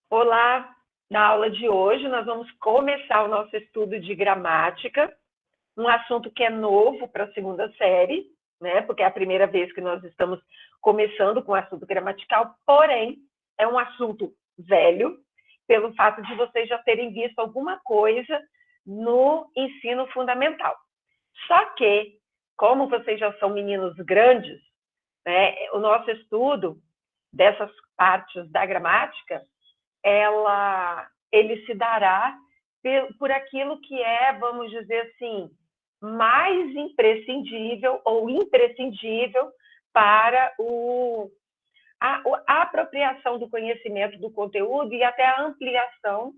Olá! Na aula de hoje, nós vamos começar o nosso estudo de gramática, um assunto que é novo para a segunda série, né? Porque é a primeira vez que nós estamos começando com o assunto gramatical, porém, é um assunto velho, pelo fato de vocês já terem visto alguma coisa no ensino fundamental. Só que, como vocês já são meninos grandes, né, o nosso estudo dessas partes da gramática ele se dará por aquilo que é, vamos dizer assim, mais imprescindível ou imprescindível para a apropriação do conhecimento do conteúdo e até a ampliação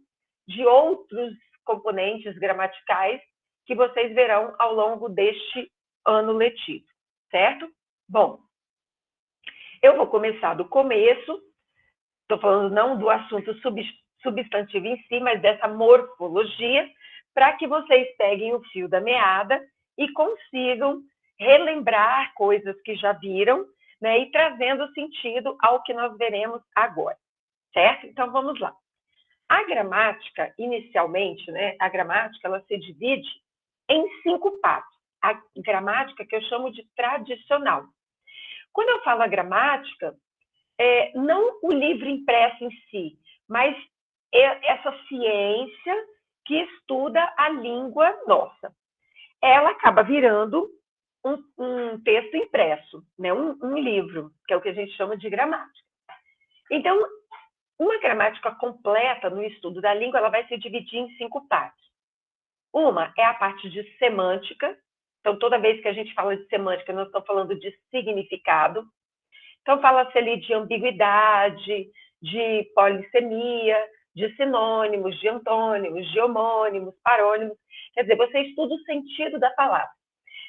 de outros componentes gramaticais que vocês verão ao longo deste ano letivo, certo? Bom, eu vou começar do começo. Estou falando não do assunto substantivo em si, mas dessa morfologia, para que vocês peguem o fio da meada e consigam relembrar coisas que já viram, né, e trazendo sentido ao que nós veremos agora, certo? Então, vamos lá. A gramática, inicialmente, né, a gramática, ela se divide em 5 partes. A gramática que eu chamo de tradicional. Quando eu falo a gramática, não o livro impresso em si, mas essa ciência que estuda a língua nossa. Ela acaba virando um texto impresso, né? um livro, que é o que a gente chama de gramática. Então, uma gramática completa no estudo da língua, ela vai se dividir em 5 partes. Uma é a parte de semântica. Então, toda vez que a gente fala de semântica, nós estamos falando de significado. Então, fala-se ali de ambiguidade, de polissemia, de sinônimos, de antônimos, de homônimos, parônimos. Quer dizer, você estuda o sentido da palavra.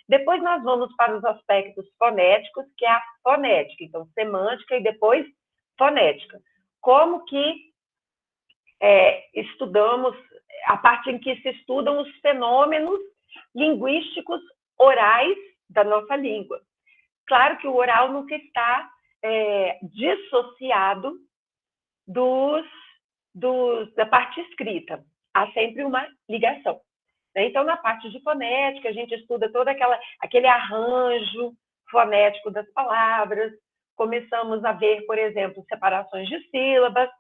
Depois nós vamos para os aspectos fonéticos, que é a fonética. Então, semântica e depois fonética. Como que estudamos a parte em que se estudam os fenômenos linguísticos orais da nossa língua. Claro que o oral nunca está dissociado da parte escrita. Há sempre uma ligação. Então, na parte de fonética, a gente estuda todo aquele arranjo fonético das palavras. Começamos a ver, por exemplo, separações de sílabas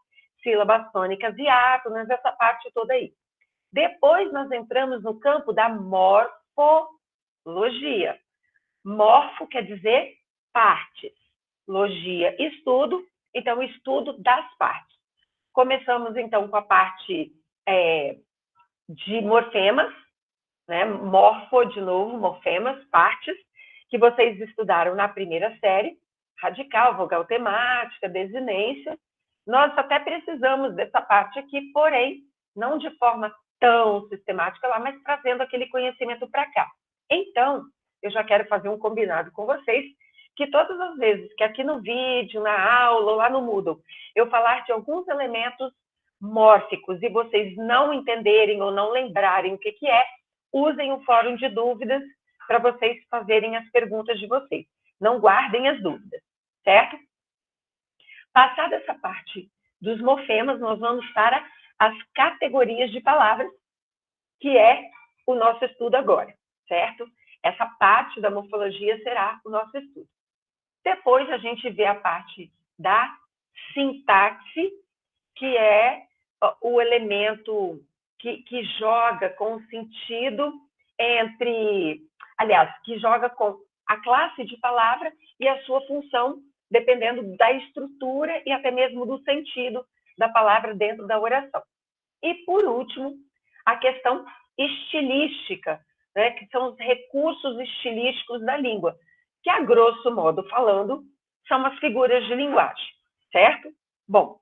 tônicas e átonas, essa parte toda aí. Depois, nós entramos no campo da morfologia. Morfo quer dizer partes. Logia, estudo. Então, estudo das partes. Começamos, então, com a parte de morfemas, né? Morfo, de novo, morfemas, partes, que vocês estudaram na primeira série. Radical, vogal temática, desinência. Nós até precisamos dessa parte aqui, porém, não de forma tão sistemática lá, mas trazendo aquele conhecimento para cá. Então, eu já quero fazer um combinado com vocês, que todas as vezes que aqui no vídeo, na aula, ou lá no Moodle, eu falar de alguns elementos mórficos e vocês não entenderem ou não lembrarem o que é, usem o fórum de dúvidas para vocês fazerem as perguntas de vocês. Não guardem as dúvidas, certo? Passada essa parte dos morfemas, nós vamos para as categorias de palavras, que é o nosso estudo agora, certo? Essa parte da morfologia será o nosso estudo. Depois a gente vê a parte da sintaxe, que é o elemento que joga com o sentido que joga com a classe de palavra e a sua função, dependendo da estrutura e até mesmo do sentido da palavra dentro da oração. E, por último, a questão estilística, né, que são os recursos estilísticos da língua, que, a grosso modo falando, são as figuras de linguagem, certo? Bom,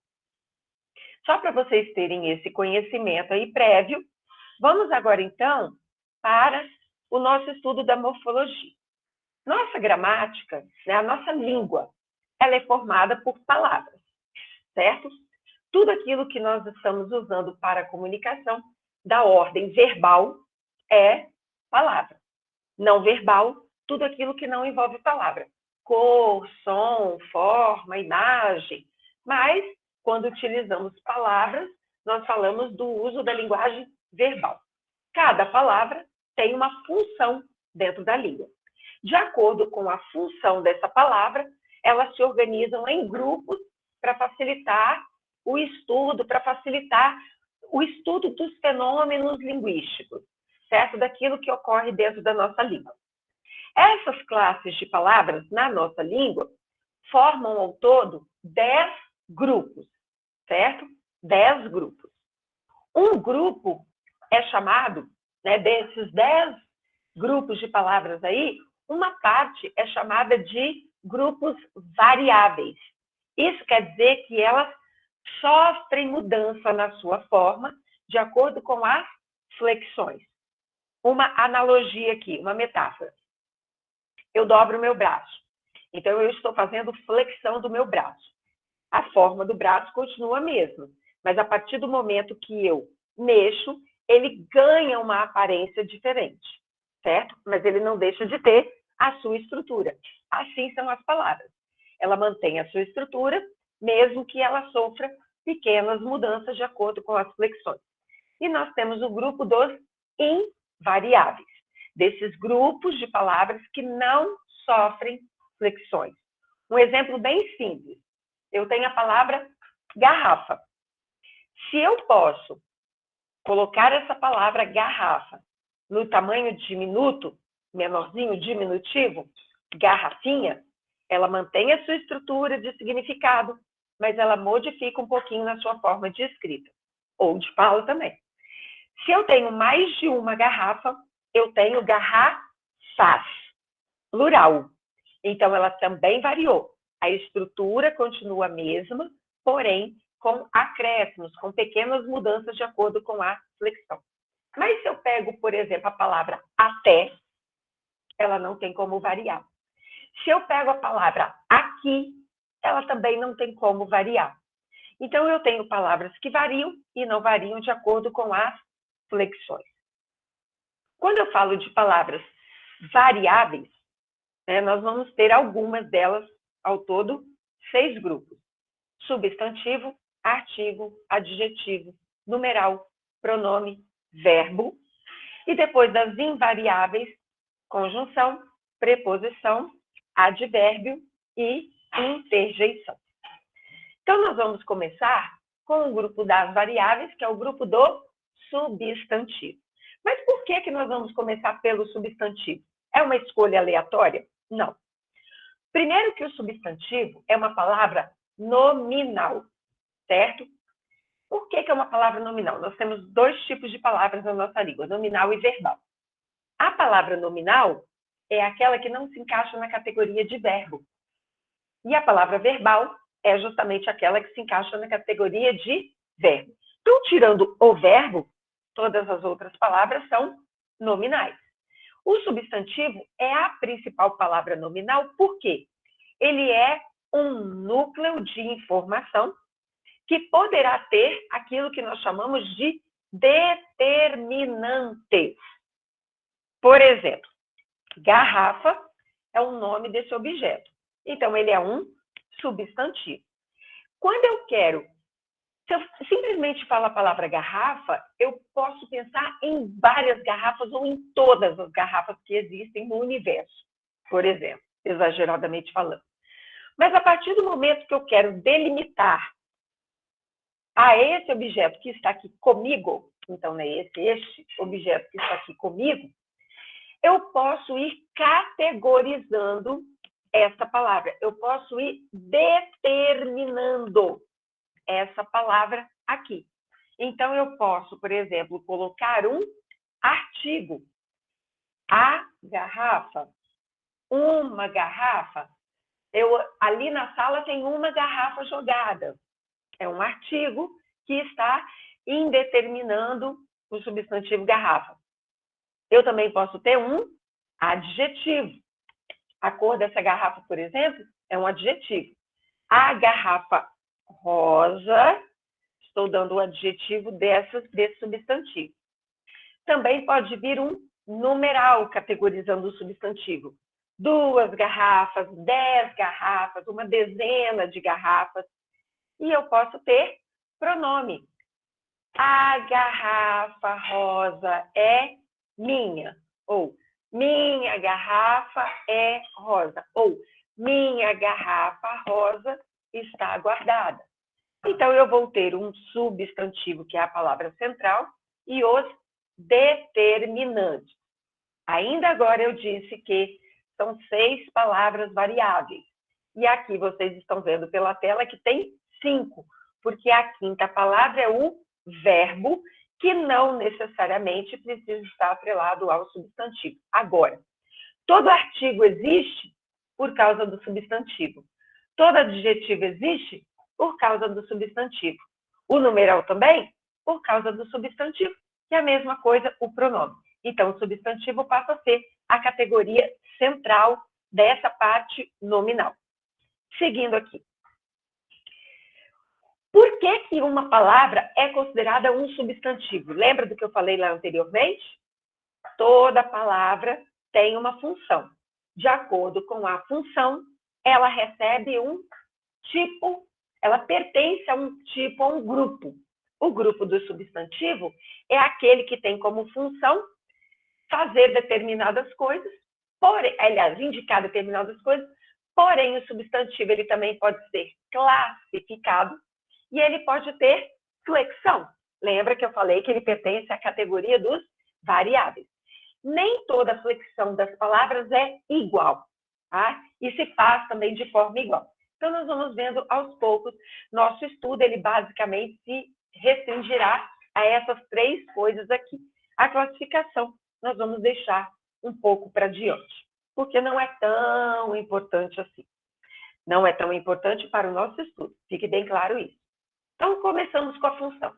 só para vocês terem esse conhecimento aí prévio, vamos agora, então, para o nosso estudo da morfologia. Nossa gramática, né, a nossa língua, ela é formada por palavras, certo? Tudo aquilo que nós estamos usando para a comunicação da ordem verbal é palavra. Não verbal, tudo aquilo que não envolve palavra. Cor, som, forma, imagem. Mas, quando utilizamos palavras, nós falamos do uso da linguagem verbal. Cada palavra tem uma função dentro da língua. De acordo com a função dessa palavra, elas se organizam em grupos para facilitar o estudo, dos fenômenos linguísticos, certo? Daquilo que ocorre dentro da nossa língua. Essas classes de palavras na nossa língua formam ao todo 10 grupos, certo? 10 grupos. Um grupo é chamado, desses 10 grupos de palavras aí, uma parte é chamada de grupos variáveis. Isso quer dizer que elas sofrem mudança na sua forma de acordo com as flexões. Uma analogia aqui, uma metáfora. Eu dobro o meu braço. Então, eu estou fazendo flexão do meu braço. A forma do braço continua a mesma, mas a partir do momento que eu mexo, ele ganha uma aparência diferente, certo? Mas ele não deixa de ter a sua estrutura. Assim são as palavras. Ela mantém a sua estrutura, mesmo que ela sofra pequenas mudanças de acordo com as flexões. E nós temos o grupo dos invariáveis, desses grupos de palavras que não sofrem flexões. Um exemplo bem simples. Eu tenho a palavra garrafa. Se eu posso colocar essa palavra garrafa no tamanho diminuto, menorzinho, diminutivo, garrafinha, ela mantém a sua estrutura de significado, mas ela modifica um pouquinho na sua forma de escrita, ou de fala também. Se eu tenho mais de uma garrafa, eu tenho garrafas, plural. Então, ela também variou. A estrutura continua a mesma, porém, com acréscimos, com pequenas mudanças de acordo com a flexão. Mas se eu pego, por exemplo, a palavra até, ela não tem como variar. Se eu pego a palavra aqui, ela também não tem como variar. Então, eu tenho palavras que variam e não variam de acordo com as flexões. Quando eu falo de palavras variáveis, nós vamos ter algumas delas, ao todo, 6 grupos. Substantivo, artigo, adjetivo, numeral, pronome, verbo. E depois das invariáveis, conjunção, preposição, advérbio e interjeição. Então, nós vamos começar com o grupo das variáveis, que é o grupo do substantivo. Mas por que nós vamos começar pelo substantivo? É uma escolha aleatória? Não. Primeiro que o substantivo é uma palavra nominal, certo? Por que é uma palavra nominal? Nós temos 2 tipos de palavras na nossa língua, nominal e verbal. A palavra nominal é aquela que não se encaixa na categoria de verbo. E a palavra verbal é justamente aquela que se encaixa na categoria de verbo. Então, tirando o verbo, todas as outras palavras são nominais. O substantivo é a principal palavra nominal, por quê? Ele é um núcleo de informação que poderá ter aquilo que nós chamamos de determinantes. Por exemplo, garrafa é o nome desse objeto. Então, ele é um substantivo. Quando eu quero, se eu simplesmente falo a palavra garrafa, eu posso pensar em várias garrafas ou em todas as garrafas que existem no universo, por exemplo, exageradamente falando. Mas a partir do momento que eu quero delimitar esse objeto que está aqui comigo, então este objeto que está aqui comigo, eu posso ir categorizando essa palavra. Eu posso ir determinando essa palavra aqui. Então, eu posso, por exemplo, colocar um artigo. A garrafa, uma garrafa. Ali na sala tem uma garrafa jogada. É um artigo que está indeterminando o substantivo garrafa. Eu também posso ter um adjetivo. A cor dessa garrafa, por exemplo, é um adjetivo. A garrafa rosa, estou dando o adjetivo desse substantivo. Também pode vir um numeral categorizando o substantivo. 2 garrafas, 10 garrafas, uma dezena de garrafas. E eu posso ter pronome. A garrafa rosa é minha. Ou minha garrafa é rosa. Ou minha garrafa rosa está guardada. Então, eu vou ter um substantivo, que é a palavra central, e os determinantes. Ainda agora eu disse que são 6 palavras variáveis. E aqui vocês estão vendo pela tela que tem 5, porque a quinta palavra é o verbo, que não necessariamente precisa estar atrelado ao substantivo. Agora, todo artigo existe por causa do substantivo. Todo adjetivo existe por causa do substantivo. O numeral também por causa do substantivo. E a mesma coisa o pronome. Então, o substantivo passa a ser a categoria central dessa parte nominal. Seguindo aqui. Por que que uma palavra é considerada um substantivo? Lembra do que eu falei lá anteriormente? Toda palavra tem uma função. De acordo com a função, ela recebe um tipo, ela pertence a um tipo, a um grupo. O grupo do substantivo é aquele que tem como função fazer determinadas coisas, porém, aliás, indicar determinadas coisas, porém o substantivo ele também pode ser classificado e ele pode ter flexão. Lembra que eu falei que ele pertence à categoria dos variáveis. Nem toda flexão das palavras é igual, tá? E se faz também de forma igual. Então, nós vamos vendo aos poucos. Nosso estudo, ele basicamente se restringirá a essas 3 coisas aqui. A classificação, nós vamos deixar um pouco para diante, porque não é tão importante assim. Não é tão importante para o nosso estudo, fique bem claro isso. Então, começamos com a função.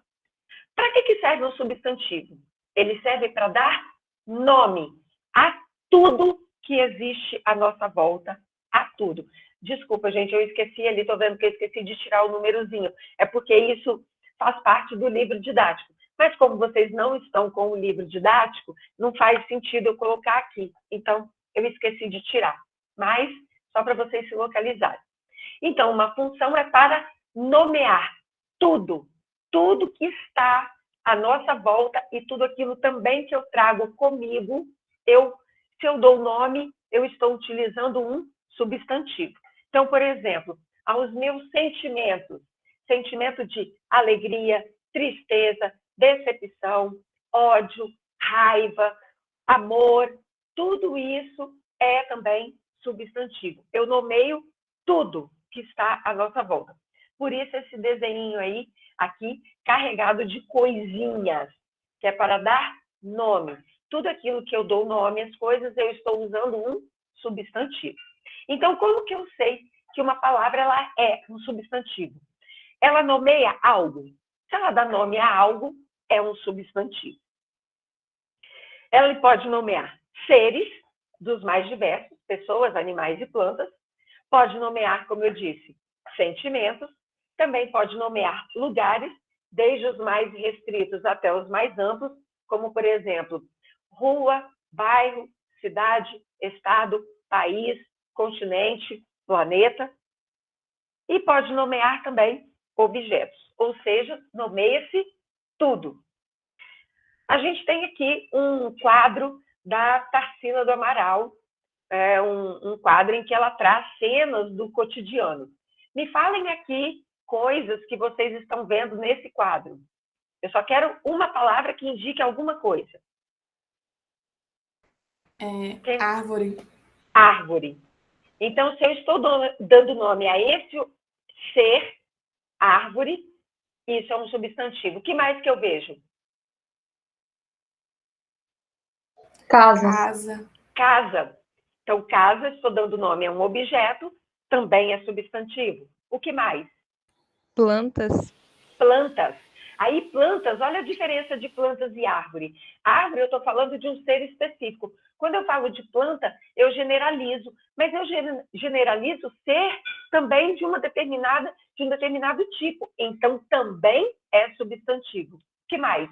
Para que serve um substantivo? Ele serve para dar nome a tudo que existe à nossa volta, a tudo. Desculpa, gente, eu esqueci ali, estou vendo que eu esqueci de tirar o númerozinho. É porque isso faz parte do livro didático. Mas como vocês não estão com o livro didático, não faz sentido eu colocar aqui. Então, eu esqueci de tirar. Mas, só para vocês se localizarem. Então, uma função é para nomear tudo. Tudo que está à nossa volta e tudo aquilo também que eu trago comigo, se eu dou nome, eu estou utilizando um substantivo. Então, por exemplo, aos meus sentimentos, sentimento de alegria, tristeza, decepção, ódio, raiva, amor, tudo isso é também substantivo. Eu nomeio tudo que está à nossa volta. Por isso esse desenho aí, aqui, carregado de coisinhas, que é para dar nome. Tudo aquilo que eu dou nome às coisas, eu estou usando um substantivo. Então, como que eu sei que uma palavra ela é um substantivo? Ela nomeia algo. Se ela dá nome a algo, é um substantivo. Ela pode nomear seres dos mais diversos, pessoas, animais e plantas. Pode nomear, como eu disse, sentimentos. Também pode nomear lugares, desde os mais restritos até os mais amplos, como, por exemplo, rua, bairro, cidade, estado, país, continente, planeta. E pode nomear também objetos, ou seja, nomeia-se tudo. A gente tem aqui um quadro da Tarsila do Amaral, um quadro em que ela traz cenas do cotidiano. Me falem aqui coisas que vocês estão vendo nesse quadro. Eu só quero uma palavra que indique alguma coisa. Árvore. Árvore. Então, se eu estou dando nome a esse ser, árvore, isso é um substantivo. O que mais que eu vejo? Casa. Casa. Então, casa, estou dando nome a um objeto, também é substantivo. O que mais? Plantas. Plantas. Aí, plantas, olha a diferença de plantas e árvore. Árvore, eu estou falando de um ser específico. Quando eu falo de planta, eu generalizo, mas eu generalizo ser também de um determinado tipo. Então, também é substantivo. O que mais?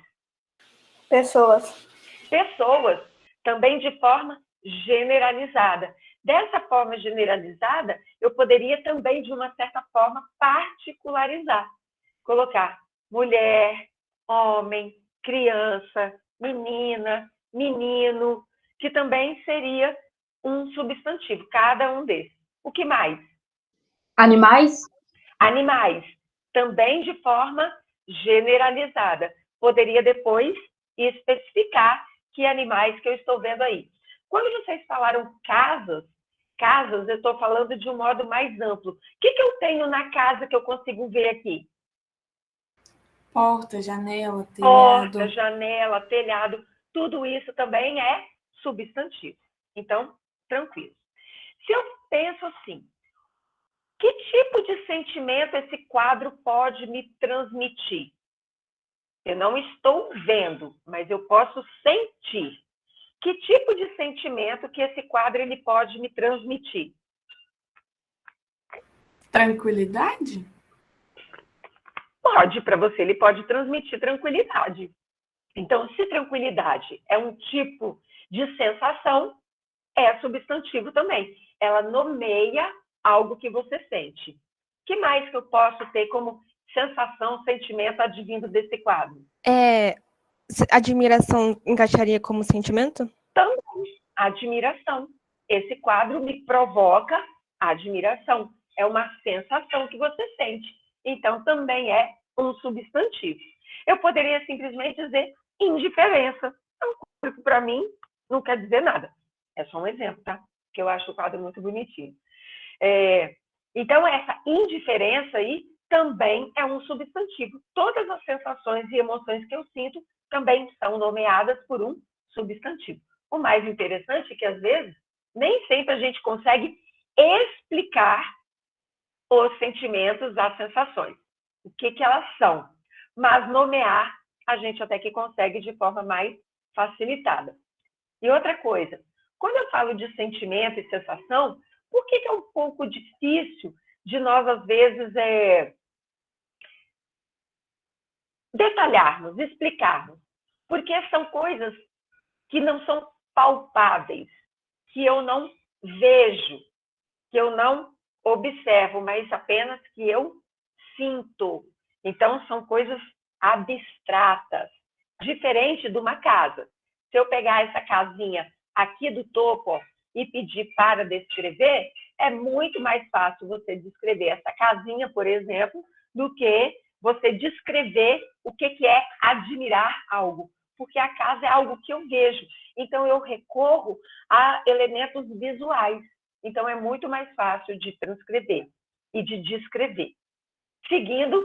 Pessoas. Pessoas, também de forma generalizada. Dessa forma generalizada, eu poderia também, de uma certa forma, particularizar. Colocar mulher, homem, criança, menina, menino, que também seria um substantivo, cada um desses. O que mais? Animais? Animais, também de forma generalizada. Poderia depois especificar que animais que eu estou vendo aí. Quando vocês falaram casas, eu estou falando de um modo mais amplo. O que eu tenho na casa que eu consigo ver aqui? Porta, janela, telhado. Porta, janela, telhado, tudo isso também é substantivo. Então, tranquilo. Se eu penso assim, que tipo de sentimento esse quadro pode me transmitir? Eu não estou vendo, mas eu posso sentir. Que tipo de sentimento que esse quadro ele pode me transmitir? Tranquilidade? Pode, para você, ele pode transmitir tranquilidade. Então, se tranquilidade é um tipo de sensação, é substantivo também. Ela nomeia algo que você sente. O que mais que eu posso ter como sensação, sentimento advindo desse quadro? Admiração encaixaria como sentimento? Também, admiração. Esse quadro me provoca admiração. É uma sensação que você sente. Então, também é um substantivo. Eu poderia simplesmente dizer indiferença. É um quadro que, para mim, não quer dizer nada. É só um exemplo, tá? Que eu acho o quadro muito bonitinho. Então, essa indiferença aí também é um substantivo. Todas as sensações e emoções que eu sinto também são nomeadas por um substantivo. O mais interessante é que, às vezes, nem sempre a gente consegue explicar os sentimentos, as sensações. O que elas são. Mas nomear, a gente até que consegue de forma mais facilitada. E outra coisa, quando eu falo de sentimento e sensação, por que é um pouco difícil de nós, às vezes, detalharmos, explicarmos? Porque são coisas que não são palpáveis, que eu não vejo, que eu não observo, mas apenas que eu sinto. Então, são coisas abstratas, diferente de uma casa. Se eu pegar essa casinha aqui do topo, ó, e pedir para descrever, é muito mais fácil você descrever essa casinha, por exemplo, do que você descrever o que é admirar algo. Porque a casa é algo que eu vejo. Então, eu recorro a elementos visuais. Então, é muito mais fácil de transcrever e de descrever. Seguindo,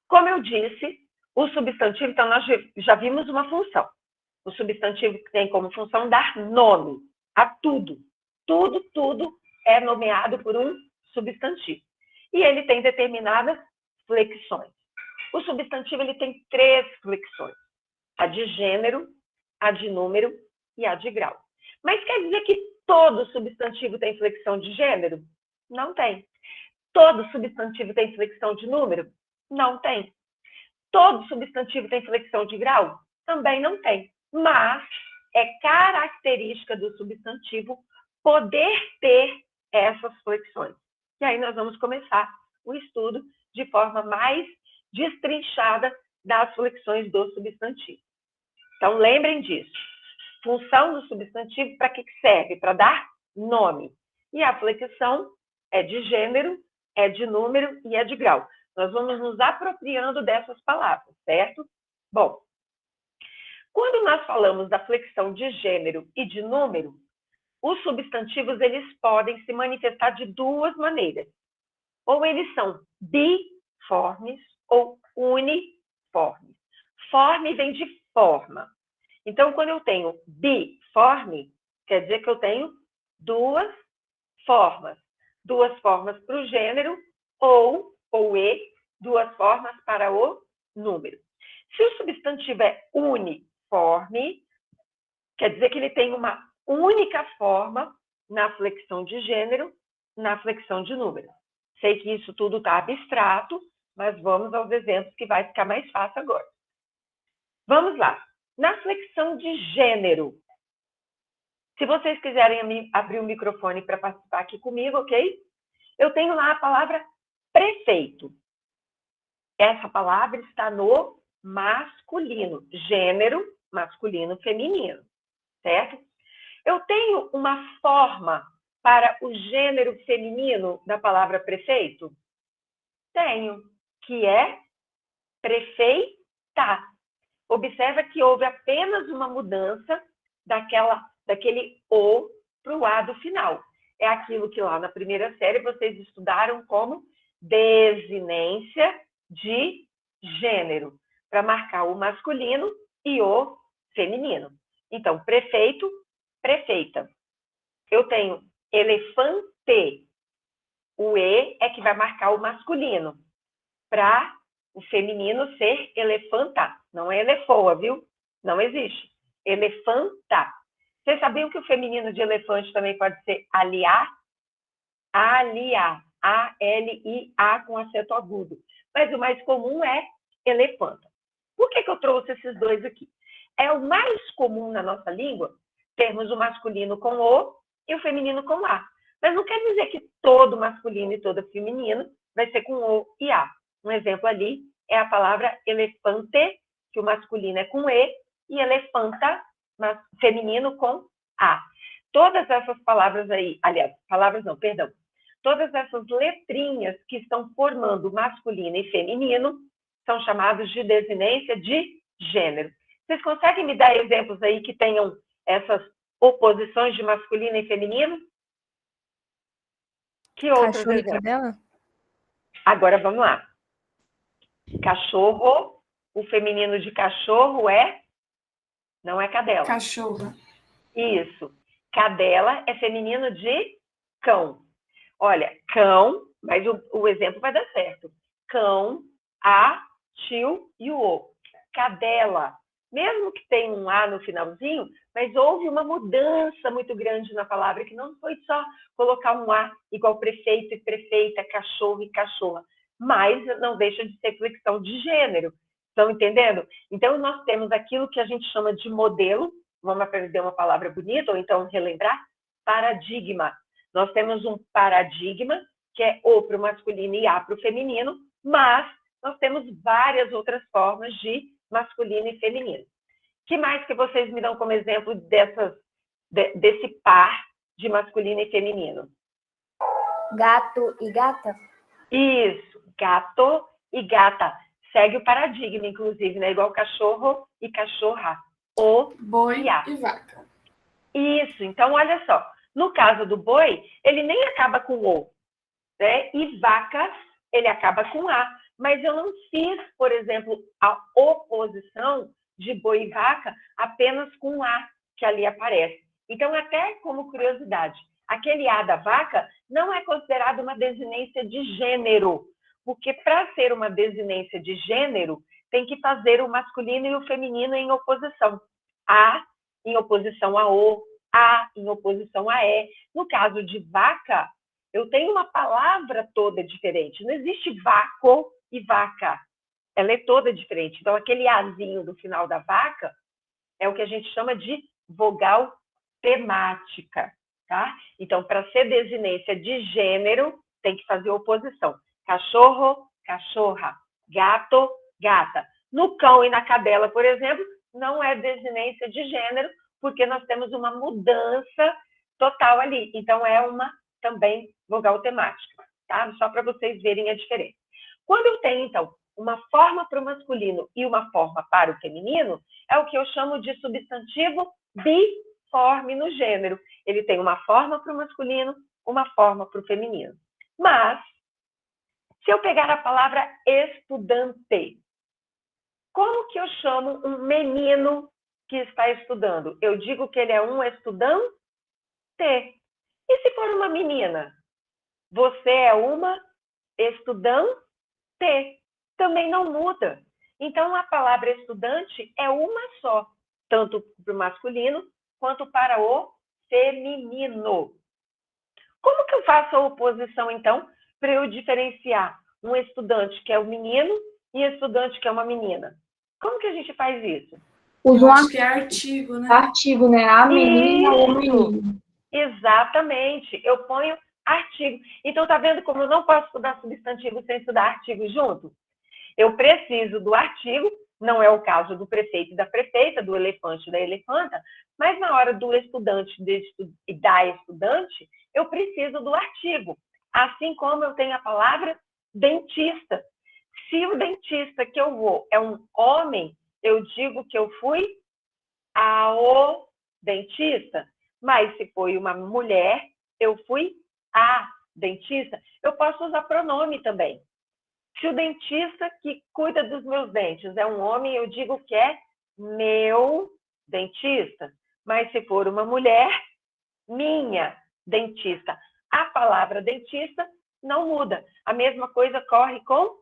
como eu disse, o substantivo, então, nós já vimos uma função. O substantivo tem como função dar nome a tudo. Tudo é nomeado por um substantivo. E ele tem determinadas flexões. O substantivo ele tem 3 flexões. A de gênero, a de número e a de grau. Mas quer dizer que todo substantivo tem flexão de gênero? Não tem. Todo substantivo tem flexão de número? Não tem. Todo substantivo tem flexão de grau? Também não tem. Mas é característica do substantivo poder ter essas flexões. E aí nós vamos começar o estudo de forma mais destrinchada das flexões do substantivo. Então, lembrem disso. Função do substantivo, para que serve? Para dar nome. E a flexão é de gênero, é de número e é de grau. Nós vamos nos apropriando dessas palavras, certo? Bom, quando nós falamos da flexão de gênero e de número, os substantivos eles podem se manifestar de 2 maneiras. Ou eles são biformes ou uniformes. Forme vem de forma. Então, quando eu tenho biforme, quer dizer que eu tenho 2 formas. 2 formas para o gênero ou e, 2 formas para o número. Se o substantivo é uniforme, quer dizer que ele tem uma única forma na flexão de gênero, na flexão de número. Sei que isso tudo está abstrato, mas vamos aos exemplos que vai ficar mais fácil agora. Vamos lá. Na flexão de gênero, Se vocês quiserem abrir o microfone para participar aqui comigo, ok? Eu tenho lá a palavra prefeito. Essa palavra está no masculino, gênero masculino, feminino, certo? Eu tenho uma forma para o gênero feminino da palavra prefeito? Tenho, que é prefeita. Observa que houve apenas uma mudança daquele O para o A do final. É aquilo que lá na primeira série vocês estudaram como desinência de gênero, para marcar o masculino e o feminino. Então, prefeito, prefeita. Eu tenho elefante. O E é que vai marcar o masculino, para o feminino ser elefanta. Não é elefoa, viu? Não existe. Elefanta. Vocês sabiam que o feminino de elefante também pode ser aliar? Aliar. A-L-I-A com acento agudo. Mas o mais comum é elefanta. Por que eu trouxe esses dois aqui? É o mais comum na nossa língua termos o masculino com O e o feminino com A. Mas não quer dizer que todo masculino e todo feminino vai ser com O e A. Um exemplo ali é a palavra elefante, que o masculino é com E, e elefanta, feminino com A. Todas essas palavras aí, aliás, palavras não, perdão, todas essas letrinhas que estão formando masculino e feminino são chamadas de desinência de gênero. Vocês conseguem me dar exemplos aí que tenham essas oposições de masculino e feminino? Que outros Cachorro e exemplos? cadela? Agora vamos lá. Cachorro, o feminino de cachorro não é cadela. Cachorra. Isso. Cadela é feminino de cão. Olha, cão, mas o exemplo vai dar certo. Cão, A, tio e o O. Cadela. Mesmo que tenha um A no finalzinho, mas houve uma mudança muito grande na palavra, que não foi só colocar um A igual prefeito e prefeita, cachorro e cachorra, mas não deixa de ser flexão de gênero. Estão entendendo? Então, nós temos aquilo que a gente chama de modelo, vamos aprender uma palavra bonita, ou então relembrar, paradigma. Nós temos um paradigma, que é O para o masculino e A para o feminino, mas nós temos várias outras formas de masculino e feminino. Que mais que vocês me dão como exemplo desse par de masculino e feminino? Gato e gata? Isso, gato e gata. Segue o paradigma, inclusive, né? Igual cachorro e cachorra. O Boi e A. e vaca. Isso, então olha só. No caso do boi, ele nem acaba com O, né? E vaca, ele acaba com A. Mas eu não fiz, por exemplo, a oposição de boi e vaca apenas com A, que ali aparece. Então, até como curiosidade, aquele A da vaca não é considerado uma desinência de gênero, porque para ser uma desinência de gênero, tem que fazer o masculino e o feminino em oposição. A em oposição a O, A em oposição a E. No caso de vaca, eu tenho uma palavra toda diferente. Não existe vaco e vaca. Ela é toda diferente. Então, aquele Azinho do final da vaca é o que a gente chama de vogal temática, tá? Então, para ser desinência de gênero, tem que fazer oposição. Cachorro, cachorra. Gato, gata. No cão e na cadela, por exemplo, não é desinência de gênero, porque nós temos uma mudança total ali. Então, é uma também vogal temática, tá? Só para vocês verem a diferença. Quando eu tenho, então, uma forma para o masculino e uma forma para o feminino, é o que eu chamo de substantivo biforme no gênero. Ele tem uma forma para o masculino, uma forma para o feminino. Mas, se eu pegar a palavra estudante, como que eu chamo um menino que está estudando? Eu digo que ele é um estudante? E se for uma menina? Você é uma estudante? Também não muda. Então, a palavra estudante é uma só, tanto para o masculino quanto para o feminino. Como que eu faço a oposição, então, para eu diferenciar um estudante que é um menino e um estudante que é uma menina? Como que a gente faz isso? Usa Eu um acho que é artigo, né? artigo, né? A menina ou Isso. menino. Exatamente. Eu ponho artigo. Então, tá vendo como eu não posso estudar substantivo sem estudar artigo junto? Eu preciso do artigo, não é o caso do prefeito e da prefeita, do elefante e da elefanta, mas na hora do estudante e da estudante, eu preciso do artigo. Assim como eu tenho a palavra dentista. Se o dentista que eu vou é um homem, eu digo que eu fui ao dentista. Mas se foi uma mulher, eu fui a dentista. Eu posso usar pronome também. Se o dentista que cuida dos meus dentes é um homem, eu digo que é meu dentista. Mas se for uma mulher, minha dentista. A palavra dentista não muda. A mesma coisa corre com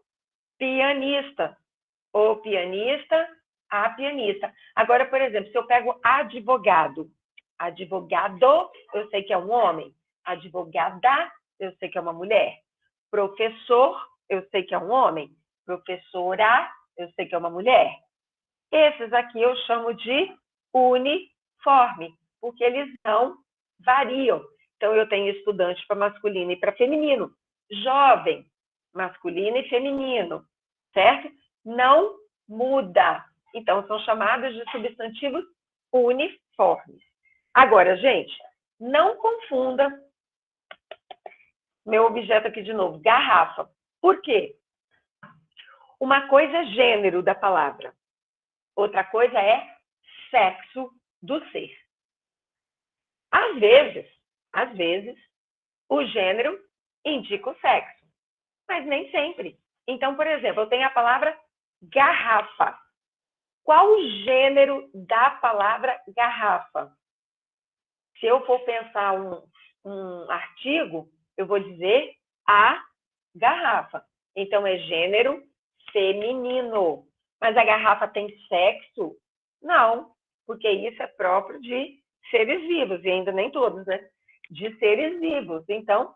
pianista. O pianista, a pianista. Agora, por exemplo, se eu pego advogado, advogado, eu sei que é um homem. Advogada, eu sei que é uma mulher. Professor, eu sei que é um homem. Professora, eu sei que é uma mulher. Esses aqui eu chamo de uniforme, porque eles não variam. Então, eu tenho estudante para masculino e para feminino. Jovem, masculino e feminino, certo? Não muda. Então, são chamados de substantivos uniformes. Agora, gente, não confunda meu objeto aqui de novo, garrafa. Por quê? Uma coisa é gênero da palavra, outra coisa é sexo do ser. Às vezes, o gênero indica o sexo, mas nem sempre. Então, por exemplo, eu tenho a palavra garrafa. Qual o gênero da palavra garrafa? Se eu for pensar um artigo, eu vou dizer a garrafa. Então, é gênero feminino. Mas a garrafa tem sexo? Não, porque isso é próprio de seres vivos, e ainda nem todos, né? De seres vivos. Então,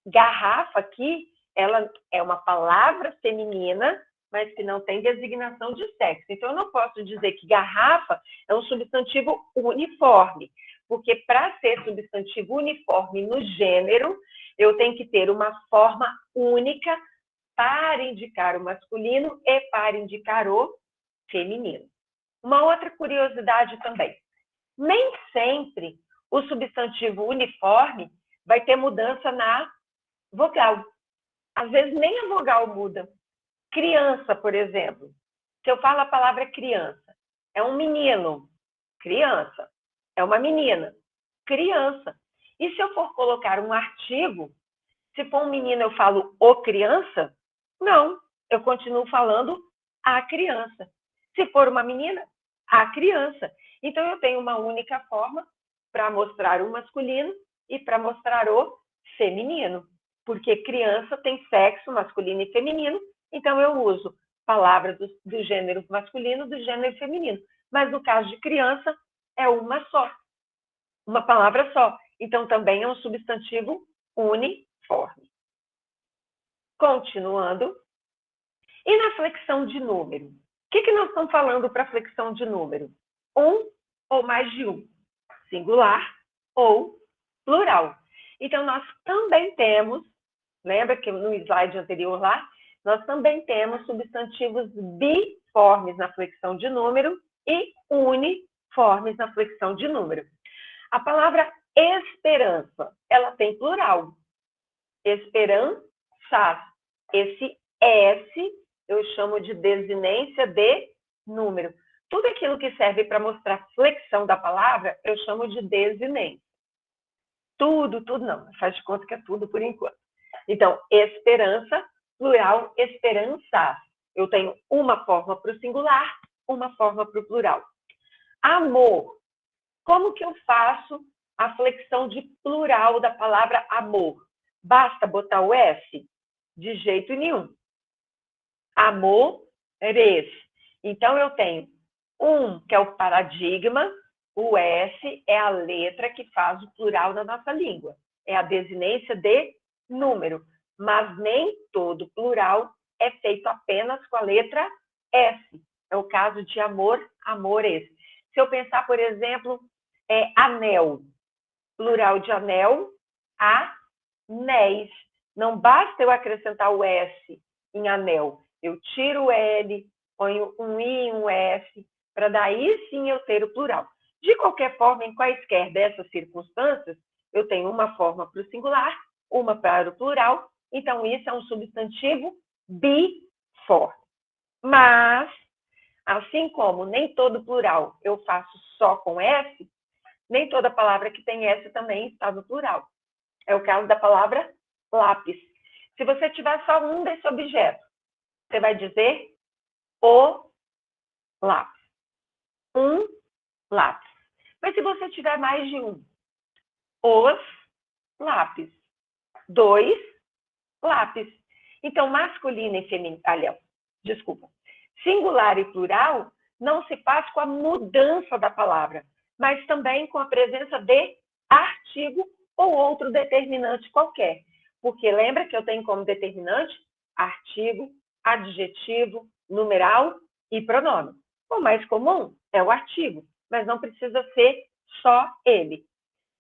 garrafa aqui, ela é uma palavra feminina, mas que não tem designação de sexo. Então, eu não posso dizer que garrafa é um substantivo uniforme, porque para ser substantivo uniforme no gênero, eu tenho que ter uma forma única para indicar o masculino e para indicar o feminino. Uma outra curiosidade também. Nem sempre o substantivo uniforme vai ter mudança na vogal. Às vezes nem a vogal muda. Criança, por exemplo. Se eu falo a palavra criança, é um menino, criança. É uma menina, criança. E se eu for colocar um artigo, se for um menino eu falo o criança? Não, eu continuo falando a criança. Se for uma menina, a criança. Então eu tenho uma única forma para mostrar o masculino e para mostrar o feminino. Porque criança tem sexo masculino e feminino, então eu uso palavras do gênero masculino, do gênero feminino. Mas no caso de criança, é uma só, uma palavra só. Então também é um substantivo uniforme. Continuando. E na flexão de número? O que nós estamos falando para flexão de número? Um ou mais de um. Singular ou plural. Então, nós também temos, lembra que no slide anterior lá, nós também temos substantivos biformes na flexão de número e uniformes na flexão de número. A palavra esperança, ela tem plural. Esperanças. Esse S eu chamo de desinência de número. Tudo aquilo que serve para mostrar flexão da palavra, eu chamo de desinência. Tudo não. Faz de conta que é tudo por enquanto. Então, esperança, plural, esperanças. Eu tenho uma forma para o singular, uma forma para o plural. Amor. Como que eu faço a flexão de plural da palavra amor? Basta botar o S? De jeito nenhum. Amores. Então, eu tenho que é o paradigma, o S é a letra que faz o plural da nossa língua. É a desinência de número. Mas nem todo plural é feito apenas com a letra S. É o caso de amor, amores. Se eu pensar, por exemplo, anel, plural de anel, anéis. Não basta eu acrescentar o S em anel. Eu tiro o L, ponho um I e um S, para daí sim eu ter o plural. De qualquer forma, em quaisquer dessas circunstâncias, eu tenho uma forma para o singular, uma para o plural, então isso é um substantivo biforme. Mas, assim como nem todo plural eu faço só com S, nem toda palavra que tem S também está no plural. É o caso da palavra lápis. Se você tiver só um desse objeto, você vai dizer o lápis. Um lápis. Mas se você tiver mais de um, os lápis. Dois lápis. Então, masculino e feminino, aliás, desculpa, singular e plural não se faz com a mudança da palavra, mas também com a presença de artigo ou outro determinante qualquer. Porque lembra que eu tenho como determinante artigo, adjetivo, numeral e pronome. O mais comum é o artigo, mas não precisa ser só ele.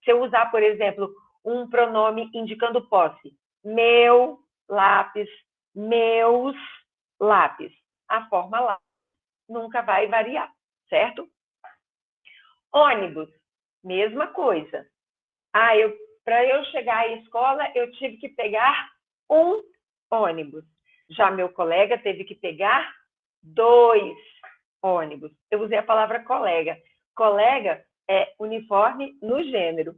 Se eu usar, por exemplo, um pronome indicando posse, meu lápis, meus lápis, a forma lápis nunca vai variar, certo? Ônibus, mesma coisa. Para eu chegar à escola, eu tive que pegar um ônibus. Já meu colega teve que pegar 2 ônibus. Eu usei a palavra colega. Colega é uniforme no gênero.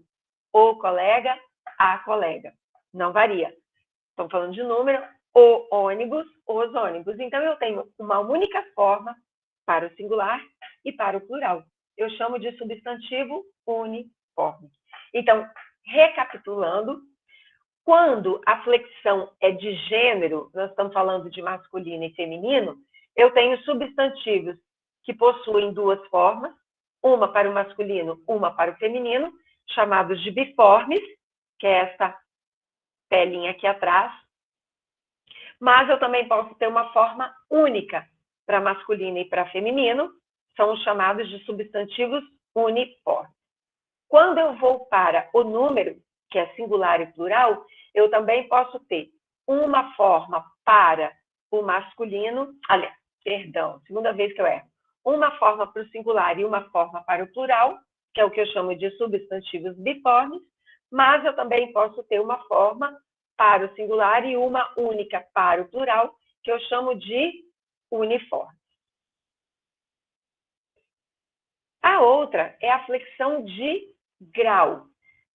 O colega, a colega. Não varia. Estamos falando de número, o ônibus, os ônibus. Então, eu tenho uma única forma para o singular e para o plural. Eu chamo de substantivo uniforme. Então, recapitulando, quando a flexão é de gênero, nós estamos falando de masculino e feminino, eu tenho substantivos que possuem 2 formas, uma para o masculino, uma para o feminino, chamados de biformes, que é essa telinha aqui atrás. Mas eu também posso ter uma forma única para masculino e para feminino, são os chamados de substantivos uniformes. Quando eu vou para o número, que é singular e plural, eu também posso ter uma forma para o masculino, aliás, perdão, segunda vez que eu erro, uma forma para o singular e uma forma para o plural, que é o que eu chamo de substantivos biformes, mas eu também posso ter uma forma para o singular e uma única para o plural, que eu chamo de uniforme. A outra é a flexão de grau.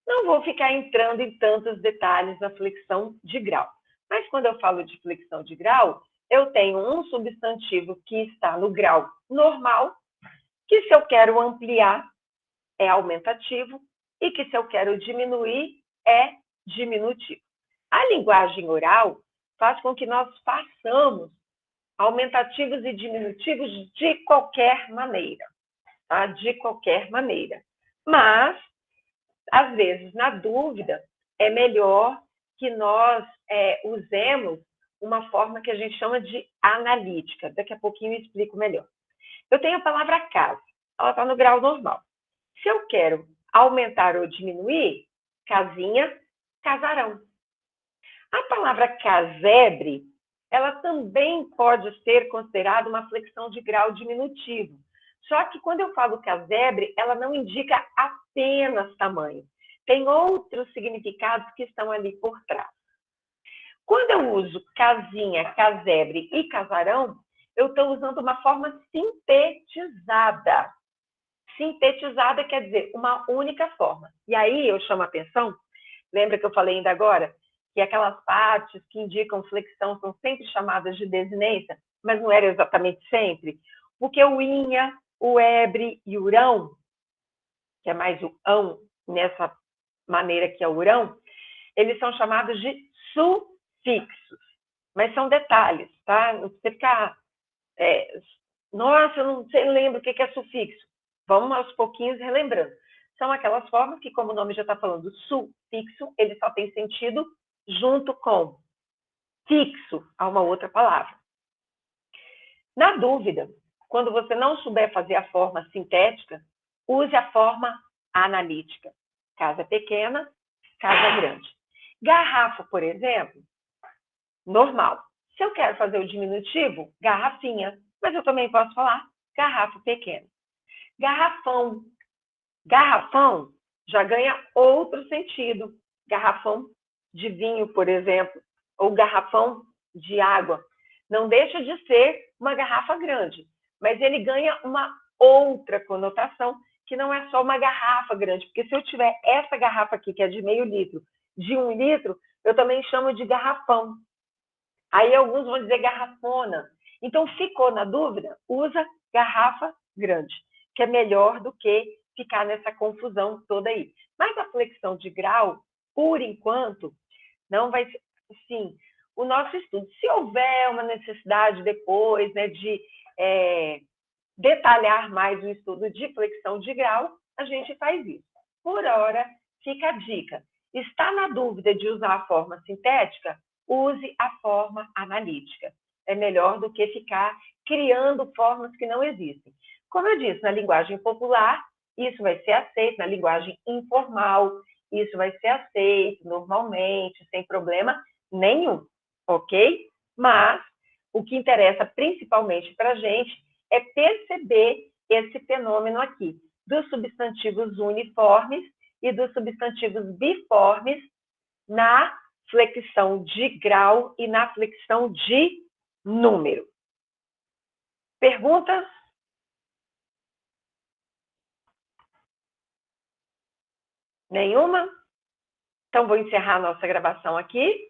Não vou ficar entrando em tantos detalhes na flexão de grau, mas quando eu falo de flexão de grau, eu tenho um substantivo que está no grau normal, que se eu quero ampliar é aumentativo e que se eu quero diminuir é diminutivo. A linguagem oral faz com que nós façamos aumentativos e diminutivos de qualquer maneira, tá? De qualquer maneira. Mas, às vezes, na dúvida, é melhor que nós usemos uma forma que a gente chama de analítica. Daqui a pouquinho eu explico melhor. Eu tenho a palavra casa, ela está no grau normal. Se eu quero aumentar ou diminuir, casinha, casarão. A palavra casebre, ela também pode ser considerada uma flexão de grau diminutivo. Só que quando eu falo casebre, ela não indica apenas tamanho. Tem outros significados que estão ali por trás. Quando eu uso casinha, casebre e casarão, eu estou usando uma forma sintetizada. Sintetizada quer dizer uma única forma. E aí eu chamo a atenção, lembra que eu falei ainda agora, que aquelas partes que indicam flexão são sempre chamadas de desinência, mas não era exatamente sempre, porque o inha, o ebre e o urão, que é mais o ão nessa maneira que é o urão, eles são chamados de sufixos, mas são detalhes, tá? Não precisa ficar, nossa, eu não sei, lembro o que é sufixo. Vamos aos pouquinhos relembrando. São aquelas formas que, como o nome já está falando, sufixo, ele só tem sentido junto com fixo a uma outra palavra. Na dúvida, quando você não souber fazer a forma sintética, use a forma analítica. Casa pequena, casa grande. Garrafa, por exemplo, normal. Se eu quero fazer o diminutivo, garrafinha, mas eu também posso falar garrafa pequena. Garrafão. Garrafão já ganha outro sentido. Garrafão de vinho, por exemplo, ou garrafão de água. Não deixa de ser uma garrafa grande, mas ele ganha uma outra conotação, que não é só uma garrafa grande, porque se eu tiver essa garrafa aqui, que é de meio litro, de 1 litro, eu também chamo de garrafão. Aí alguns vão dizer garrafona. Então, ficou na dúvida? Usa garrafa grande, que é melhor do que ficar nessa confusão toda aí. Mas a flexão de grau, por enquanto, não vai ser, sim, o nosso estudo. Se houver uma necessidade depois, né, de detalhar mais o estudo de flexão de grau, a gente faz isso. Por hora, fica a dica. Está na dúvida de usar a forma sintética? Use a forma analítica. É melhor do que ficar criando formas que não existem. Como eu disse, na linguagem popular, isso vai ser aceito, na linguagem informal, isso vai ser aceito normalmente, sem problema nenhum, ok? Mas o que interessa principalmente para a gente é perceber esse fenômeno aqui, dos substantivos uniformes e dos substantivos biformes na flexão de grau e na flexão de número. Perguntas? Nenhuma? Então, vou encerrar a nossa gravação aqui.